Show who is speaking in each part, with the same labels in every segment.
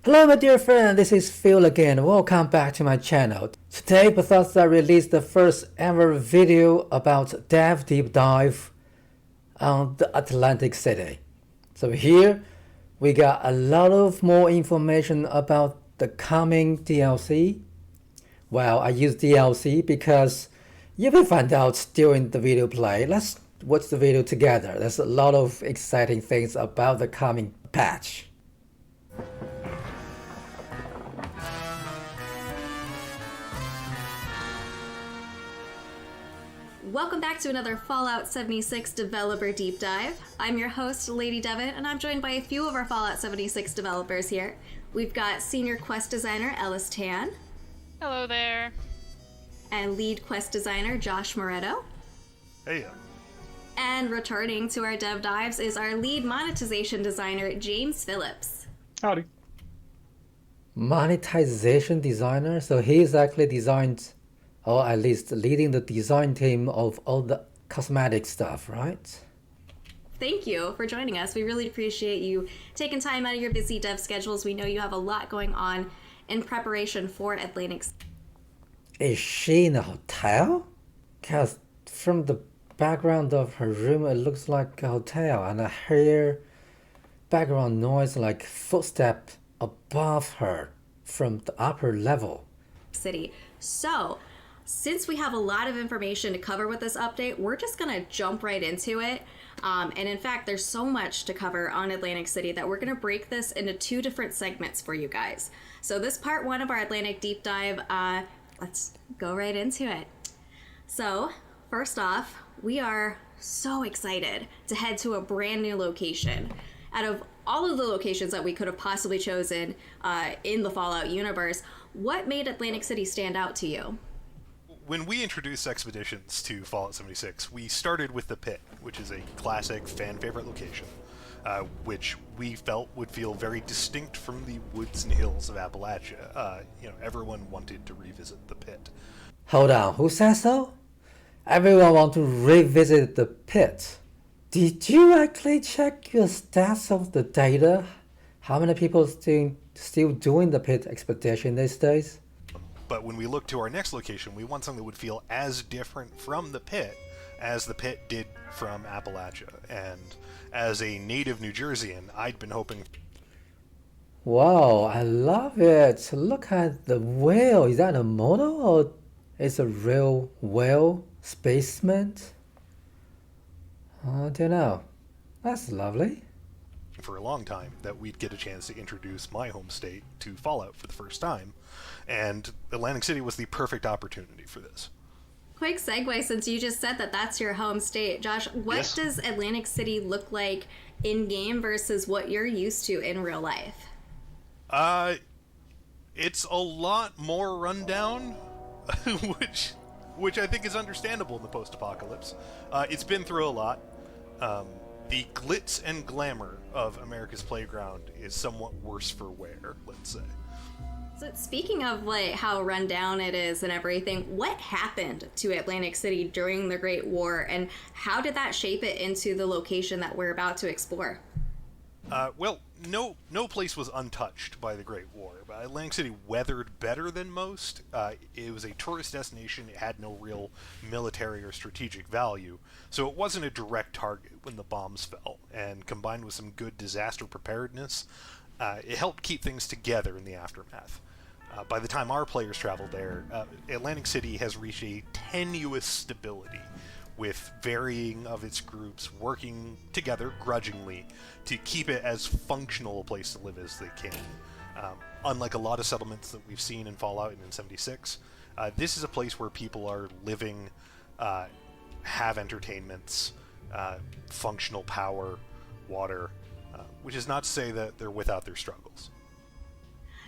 Speaker 1: Hello my dear friend, this is Phil again. Welcome back to my channel. Today Bethesda released the first ever video about Dev Deep Dive on the Atlantic City. So here we got a lot of more information about the coming DLC. Well, I use DLC because you will find out during the video play. Let's watch the video together. There's a lot of exciting things about the coming patch.
Speaker 2: Welcome back to another Fallout 76 Developer Deep Dive. I'm your host, Lady Devon, and I'm joined by a few of our Fallout 76 developers here. We've got Senior Quest Designer Ellis Tan.
Speaker 3: Hello there.
Speaker 2: And Lead Quest Designer Josh Moretto.
Speaker 4: Hey.
Speaker 2: And returning to our Dev Dives is our Lead Monetization Designer James Phillips.
Speaker 4: Howdy.
Speaker 1: Monetization designer, so he's actually designed, or at least leading the design team of all the cosmetic stuff, right?
Speaker 2: Thank you for joining us. We really appreciate you taking time out of your busy dev schedules. We know you have a lot going on in preparation for Atlantic.
Speaker 1: Is she in a hotel? Because from the background of her room, it looks like a hotel, and I hear background noise like footstep above her from the upper level.
Speaker 2: City. So, since we have a lot of information to cover with this update, we're just going to jump right into it. And in fact, there's so much to cover on Atlantic City that we're going to break this into two different segments for you guys. So this part one of our Atlantic Deep Dive, let's go right into it. So, first off, we are so excited to head to a brand new location. Out of all of the locations that we could have possibly chosen in the Fallout universe, what made Atlantic City stand out to you?
Speaker 4: When we introduced expeditions to Fallout 76, we started with the Pit, which is a classic fan-favorite location, which we felt would feel very distinct from the woods and hills of Appalachia. Everyone wanted to revisit the Pit.
Speaker 1: Hold on, who says so? Everyone want to revisit the Pit. Did you actually check your stats of the data? How many people still doing the Pit expedition these days?
Speaker 4: But when we look to our next location, we want something that would feel as different from the Pit as the Pit did from Appalachia. And as a native New Jerseyan, I'd been hoping...
Speaker 1: Wow, I love it. Look at the whale. Is that a model or is a real whale spaceman? I don't know. That's lovely.
Speaker 4: For a long time that we'd get a chance to introduce my home state to Fallout for the first time, and Atlantic City was the perfect opportunity for this.
Speaker 2: Quick segue, since you just said that that's your home state. Josh, what does Atlantic City look like in-game versus what you're used to in real life?
Speaker 4: It's a lot more rundown, which I think is understandable in the post-apocalypse. It's been through a lot. The glitz and glamour of America's Playground is somewhat worse for wear, let's say.
Speaker 2: So speaking of like how run down it is and everything, what happened to Atlantic City during the Great War, and how did that shape it into the location that we're about to explore?
Speaker 4: Well, no place was untouched by the Great War, but Atlantic City weathered better than most. It was a tourist destination. It had no real military or strategic value, so it wasn't a direct target when the bombs fell, and combined with some good disaster preparedness, it helped keep things together in the aftermath. By the time our players traveled there, Atlantic City has reached a tenuous stability, with varying of its groups working together grudgingly to keep it as functional a place to live as they can. Unlike a lot of settlements that we've seen in Fallout and in 76, this is a place where people are living, have entertainments, functional power, water, which is not to say that they're without their struggles.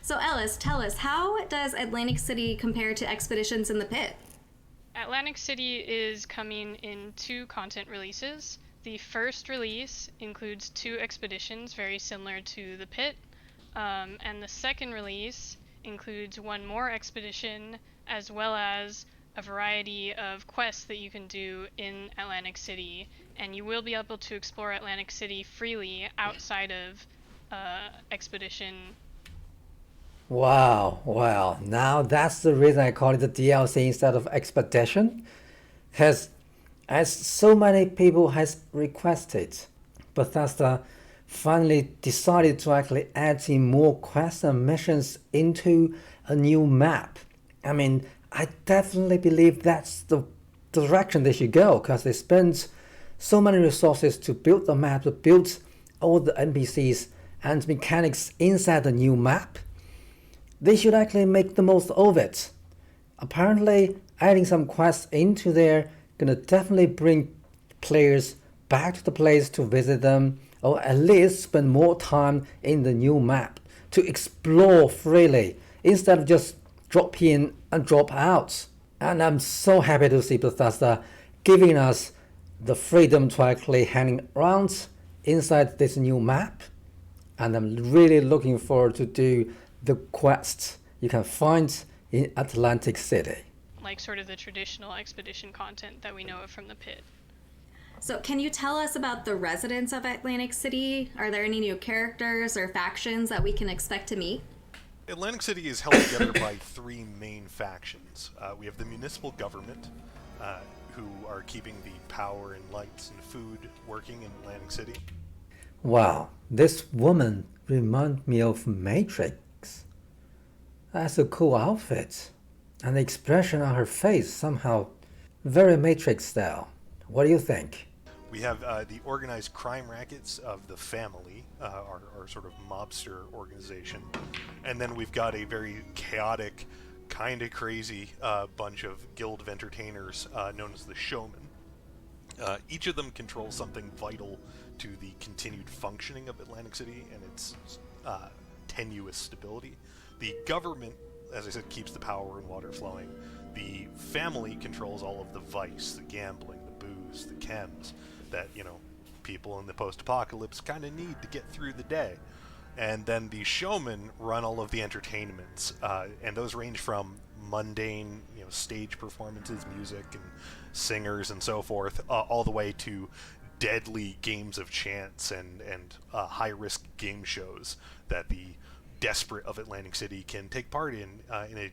Speaker 2: So Ellis, tell us, how does Atlantic City compare to Expeditions in the Pit?
Speaker 3: Atlantic City is coming in 2 content releases. The first release includes 2 expeditions very similar to the Pit, and the second release includes 1 more expedition as well as a variety of quests that you can do in Atlantic City, and you will be able to explore Atlantic City freely outside of expedition
Speaker 1: Wow, wow. Now that's the reason I call it the DLC instead of Expedition. Because as so many people has requested, Bethesda finally decided to actually add in more quests and missions into a new map. I mean, I definitely believe that's the direction they should go because they spent so many resources to build the map, to build all the NPCs and mechanics inside the new map. They should actually make the most of it. Apparently, adding some quests into there gonna definitely bring players back to the place to visit them, or at least spend more time in the new map to explore freely instead of just drop in and drop out. And I'm so happy to see Bethesda giving us the freedom to actually hang around inside this new map. And I'm really looking forward to do the quests you can find in Atlantic City.
Speaker 3: Like sort of the traditional expedition content that we know of from the pit.
Speaker 2: So, can you tell us about the residents of Atlantic City? Are there any new characters or factions that we can expect to meet?
Speaker 4: Atlantic City is held together by three main factions. We have the municipal government, who are keeping the power and lights and food working in Atlantic City.
Speaker 1: Wow, this woman reminds me of Matrix. That's a cool outfit. And the expression on her face somehow very Matrix style. What do you think?
Speaker 4: We have the organized crime rackets of the family, our sort of mobster organization. And then we've got a very chaotic, kind of crazy bunch of guild of entertainers known as the Showmen. Each of them controls something vital to the continued functioning of Atlantic City and its tenuous stability. The government, as I said, keeps the power and water flowing. The family controls all of the vice, the gambling, the booze, the chems that, people in the post-apocalypse kind of need to get through the day. And then the showmen run all of the entertainments, and those range from mundane, stage performances, music, and singers and so forth, all the way to deadly games of chance and high-risk game shows that the desperate of Atlantic City can take part in a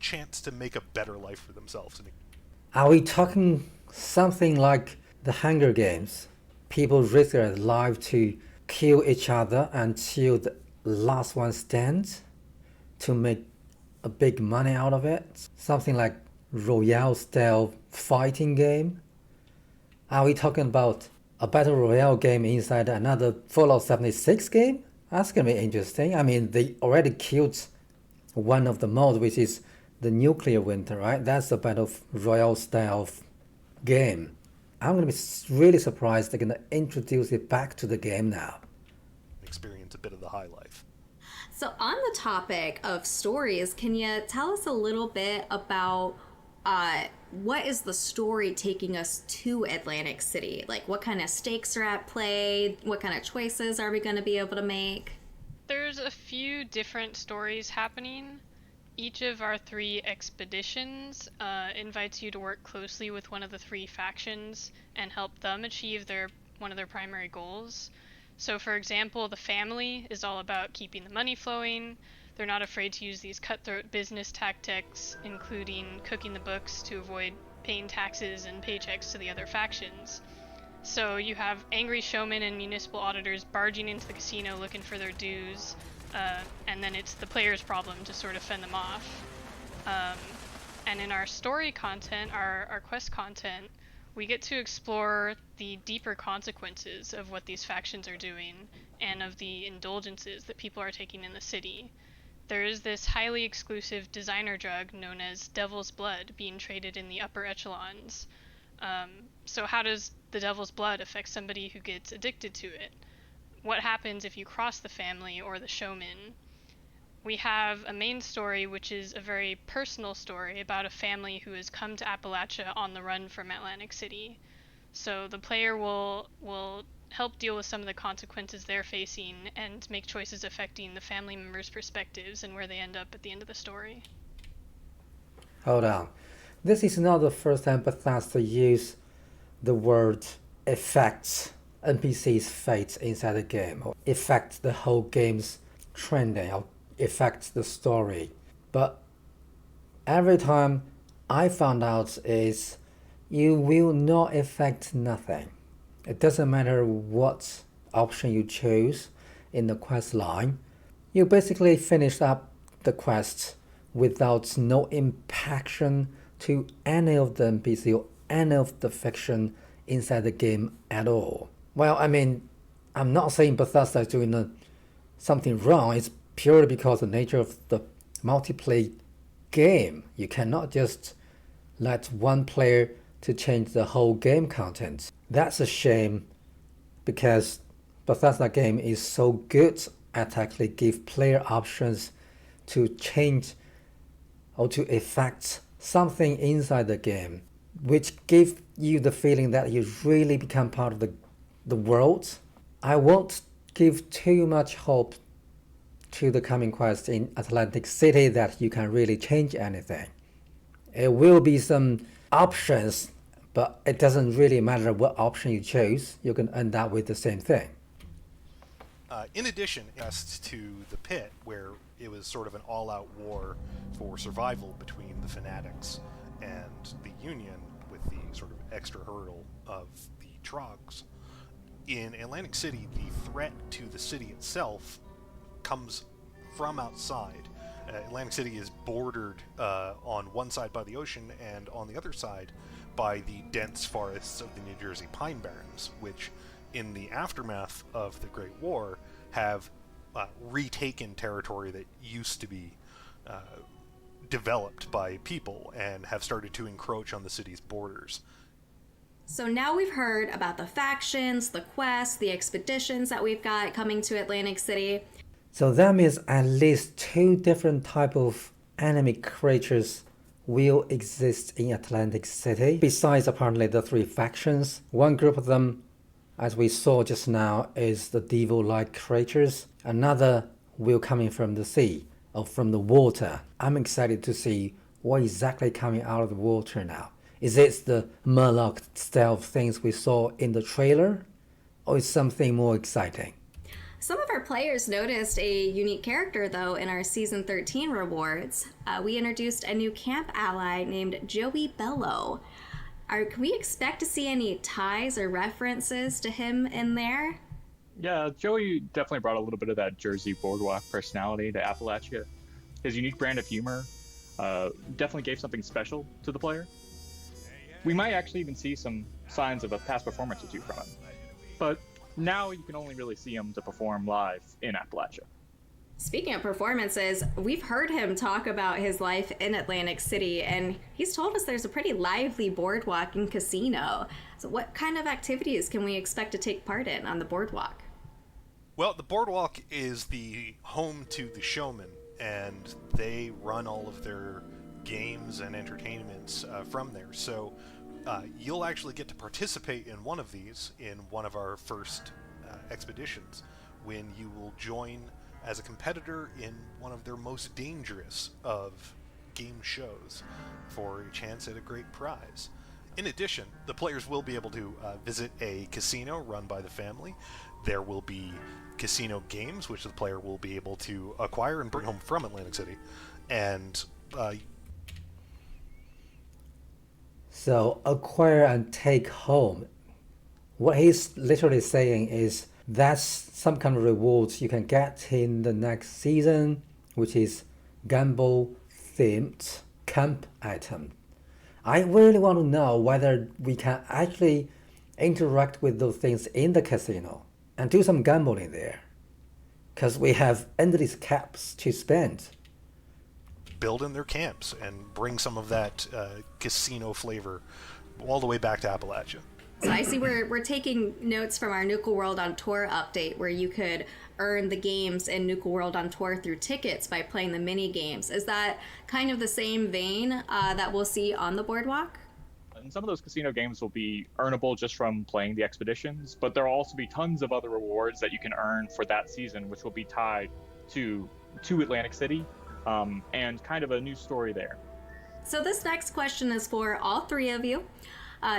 Speaker 4: chance to make a better life for themselves.
Speaker 1: Are we talking something like the Hunger Games? People risk their life to kill each other until the last one stands to make a big money out of it? Something like Royale style fighting game? Are we talking about a Battle Royale game inside another Fallout 76 game? That's gonna be interesting. I mean, they already killed one of the modes, which is the nuclear winter, right? That's a Battle Royale style game. I'm gonna be really surprised they're gonna introduce it back to the game now.
Speaker 4: Experience a bit of the high life.
Speaker 2: So, on the topic of stories, can you tell us a little bit about what is the story taking us to Atlantic City? Like, what kind of stakes are at play? What kind of choices are we going to be able to make?
Speaker 3: There's a few different stories happening. Each of our 3 expeditions invites you to work closely with one of the 3 factions and help them achieve one of their primary goals. So for example, the family is all about keeping the money flowing. They're not afraid to use these cutthroat business tactics, including cooking the books to avoid paying taxes and paychecks to the other factions. So you have angry showmen and municipal auditors barging into the casino looking for their dues, and then it's the player's problem to sort of fend them off. And in our story content, our quest content, we get to explore the deeper consequences of what these factions are doing and of the indulgences that people are taking in the city. There is this highly exclusive designer drug known as Devil's Blood being traded in the upper echelons. So how does the Devil's Blood affect somebody who gets addicted to it? What happens if you cross the family or the showman? We have a main story, which is a very personal story about a family who has come to Appalachia on the run from Atlantic City. So the player will help deal with some of the consequences they're facing and make choices affecting the family members' perspectives and where they end up at the end of the story.
Speaker 1: Hold on. This is not the first time Bethesda used the word affects NPC's fate inside the game, or affect the whole game's trending, or affect the story. But every time I found out is you will not affect nothing. It doesn't matter what option you choose in the quest line. You basically finish up the quest without no impaction to any of the NPC or any of the fiction inside the game at all. Well, I mean, I'm not saying Bethesda is doing something wrong. It's purely because of the nature of the multiplayer game. You cannot just let one player to change the whole game content. That's a shame because Bethesda game is so good at actually give player options to change or to affect something inside the game, which give you the feeling that you really become part of the world. I won't give too much hope to the coming quest in Atlantic City that you can really change anything. It will be some options, but it doesn't really matter what option you choose. You can end up with the same thing.
Speaker 4: In addition, as to the pit, where it was sort of an all-out war for survival between the Fanatics and the Union, with the sort of extra hurdle of the Trogs. In Atlantic City, the threat to the city itself comes from outside. Atlantic City is bordered on one side by the ocean and on the other side by the dense forests of the New Jersey Pine Barrens, which in the aftermath of the Great War have retaken territory that used to be developed by people and have started to encroach on the city's borders.
Speaker 2: So now we've heard about the factions, the quests, the expeditions that we've got coming to Atlantic City.
Speaker 1: So that means at least 2 different type of enemy creatures will exist in Atlantic City, besides apparently the 3 factions. One group of them, as we saw just now, is the devil-like creatures. Another will coming from the sea or from the water. I'm excited to see what exactly coming out of the water now. Is it the Murloc style things we saw in the trailer, or is something more exciting?
Speaker 2: Some of our players noticed a unique character, though, in our Season 13 rewards. We introduced a new camp ally named Joey Bello. Can we expect to see any ties or references to him in there?
Speaker 5: Yeah, Joey definitely brought a little bit of that Jersey boardwalk personality to Appalachia. His unique brand of humor definitely gave something special to the player. We might actually even see some signs of a past performance or 2 from him. But now you can only really see him to perform live in Appalachia.
Speaker 2: Speaking of performances, we've heard him talk about his life in Atlantic City, and he's told us there's a pretty lively boardwalk and casino. So what kind of activities can we expect to take part in on the boardwalk?
Speaker 4: Well, the boardwalk is the home to the Showmen, and they run all of their games and entertainments from there. So you'll actually get to participate in one of these in one of our first expeditions, when you will join as a competitor in one of their most dangerous of game shows for a chance at a great prize. In addition, the players will be able to visit a casino run by the family. There will be casino games, which the player will be able to acquire and bring home from Atlantic City. And
Speaker 1: So acquire and take home. What he's literally saying is that's some kind of rewards you can get in the next season, which is gamble themed camp item. I really want to know whether we can actually interact with those things in the casino and do some gambling there, because we have endless caps to spend.
Speaker 4: build in their camps and bring some of that casino flavor all the way back to Appalachia.
Speaker 2: So I see we're taking notes from our Nuka World on Tour update, where you could earn the games in Nuka World on Tour through tickets by playing the mini games. Is that kind of the same vein that we'll see on the boardwalk?
Speaker 5: And some of those casino games will be earnable just from playing the expeditions, but there will also be tons of other rewards that you can earn for that season, which will be tied to Atlantic City, and kind of a new story there.
Speaker 2: So this next question is for all 3 of you.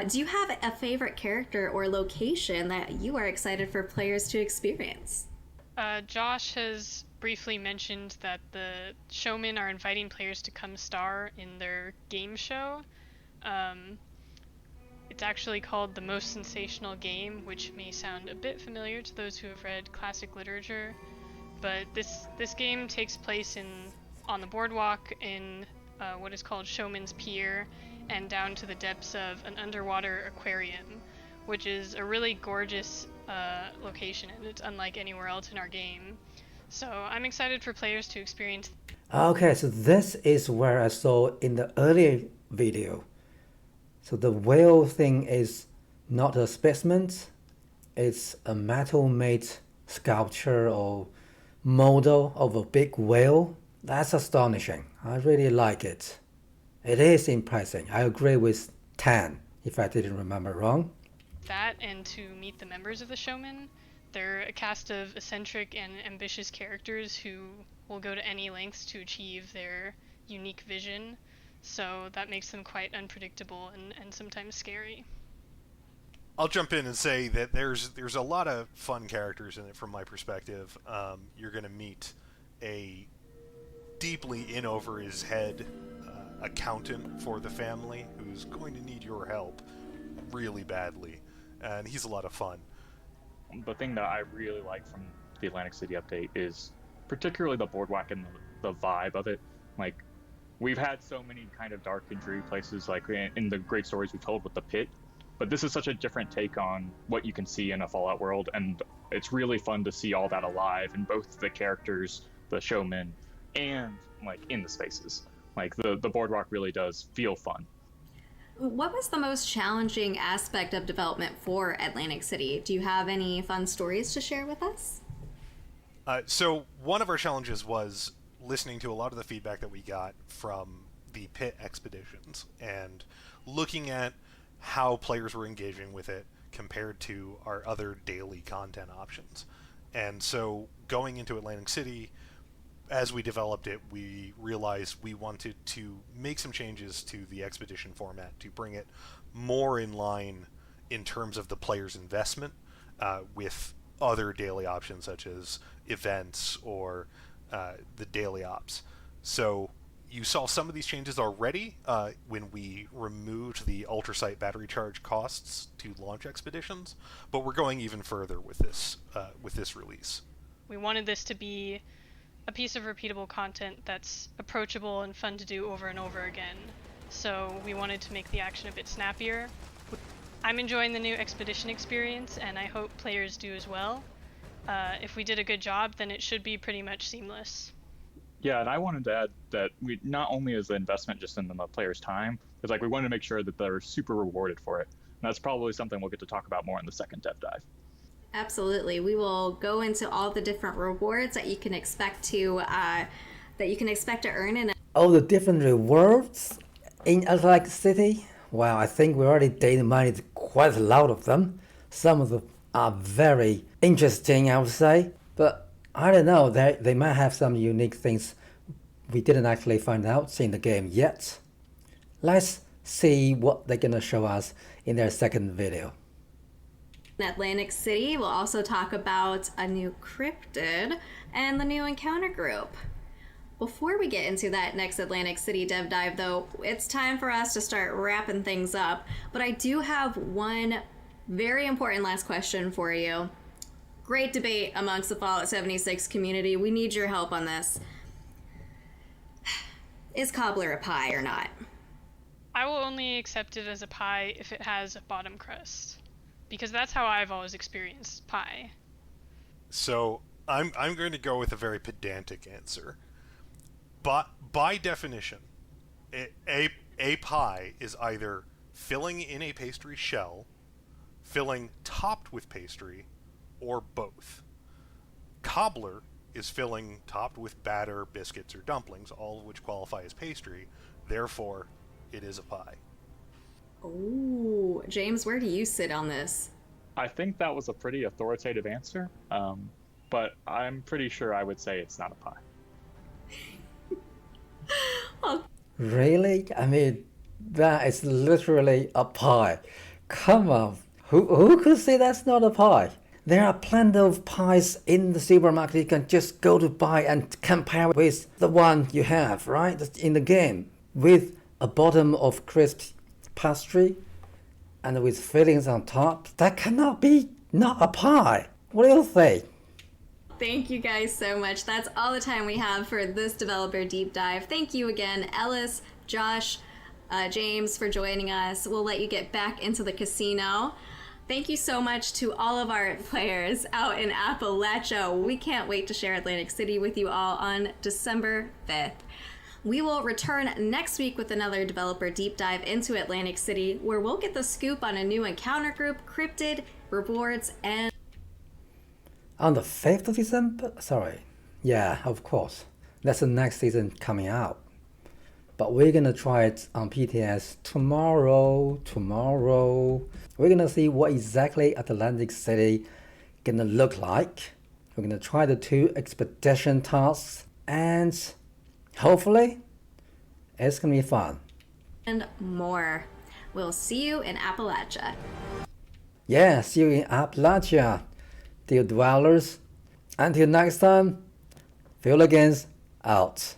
Speaker 2: Do you have a favorite character or location that you are excited for players to experience?
Speaker 3: Josh has briefly mentioned that the showmen are inviting players to come star in their game show. It's actually called The Most Sensational Game, which may sound a bit familiar to those who have read classic literature, but this game takes place on the boardwalk in what is called Showman's Pier, and down to the depths of an underwater aquarium, which is a really gorgeous location, and it's unlike anywhere else in our game. So I'm excited for players to experience.
Speaker 1: Okay, so this is where I saw in the earlier video. So the whale thing is not a specimen, it's a metal-made sculpture or model of a big whale. That's astonishing. I really like it. It is impressive. I agree with 10, if I didn't remember wrong.
Speaker 3: That, and to meet the members of the Showmen. They're a cast of eccentric and ambitious characters who will go to any lengths to achieve their unique vision, so that makes them quite unpredictable and sometimes scary.
Speaker 4: I'll jump in and say that there's a lot of fun characters in it from my perspective. You're going to meet a deeply in over his head accountant for the family who's going to need your help really badly, and he's a lot of fun.
Speaker 5: The thing that I really like from the Atlantic City update is particularly the boardwalk and the vibe of it. Like, we've had so many kind of dark and dreary places, like in the great stories we told with the pit, but this is such a different take on what you can see in a Fallout world, and it's really fun to see all that alive in both the characters, the showmen, and like in the spaces. Like the boardwalk really does feel fun.
Speaker 2: What was the most challenging aspect of development for Atlantic City? Do you have any fun stories to share with us?
Speaker 4: So one of our challenges was listening to a lot of the feedback that we got from the pit expeditions and looking at how players were engaging with it compared to our other daily content options. And so going into Atlantic City, as we developed it, we realized we wanted to make some changes to the expedition format to bring it more in line in terms of the player's investment with other daily options such as events or the daily ops. So you saw some of these changes already when we removed the ultrasight battery charge costs to launch expeditions, but we're going even further with this release.
Speaker 3: We wanted this to be a piece of repeatable content that's approachable and fun to do over and over again. So we wanted to make the action a bit snappier. I'm enjoying the new expedition experience, and I hope players do as well. If we did a good job, then it should be pretty much seamless.
Speaker 5: Yeah, and I wanted to add that we not only is the investment just in the player's time, it's like we wanted to make sure that they're super rewarded for it. And that's probably something we'll get to talk about more in the second dev dive.
Speaker 2: Absolutely. We will go into all the different rewards that you can expect to earn in.
Speaker 1: All the different rewards in Atlantic City? Well, I think we already data mined quite a lot of them. Some of them are very interesting, I would say. But I don't know, they might have some unique things we didn't actually find out in the game yet. Let's see what they're gonna show us in their second video.
Speaker 2: In Atlantic City, we'll also talk about a new cryptid and the new encounter group. Before we get into that next Atlantic City dev dive, though, it's time for us to start wrapping things up. But I do have one very important last question for you. Great debate amongst the Fallout 76 community. We need your help on this. Is cobbler a pie or not?
Speaker 3: I will only accept it as a pie if it has a bottom crust, because that's how I've always experienced pie.
Speaker 4: So I'm going to go with a very pedantic answer. But by definition, a pie is either filling in a pastry shell, filling topped with pastry, or both. Cobbler is filling topped with batter, biscuits, or dumplings, all of which qualify as pastry. Therefore, it is a pie.
Speaker 2: Oh, James, where do you sit on this?
Speaker 5: I think that was a pretty authoritative answer, but I'm pretty sure I would say it's not a pie.
Speaker 1: Really? I mean, that is literally a pie. Come on. Who could say that's not a pie? There are plenty of pies in the supermarket. You can just go to buy and compare with the one you have, right, in the game, with a bottom of crisp pastry and with fillings on top. That cannot be not a pie. What do you think?
Speaker 2: Thank you guys so much. That's all the time we have for this developer deep dive. Thank you again, Ellis, Josh, James, for joining us. We'll let you get back into the casino. Thank you so much to all of our players out in Appalachia. We can't wait to share Atlantic City with you all on December 5th. We will return next week with another developer deep dive into Atlantic City, where we'll get the scoop on a new encounter group, cryptid, rewards, and...
Speaker 1: On the 5th of December? Sorry. Yeah, of course. That's the next season coming out. But we're gonna try it on PTS tomorrow. We're gonna see what exactly Atlantic City gonna look like. We're gonna try the 2 expedition tasks, and hopefully it's gonna be fun.
Speaker 2: and more. We'll see you in Appalachia.
Speaker 1: Yeah, see you in Appalachia, dear dwellers. Until next time, Phil against out.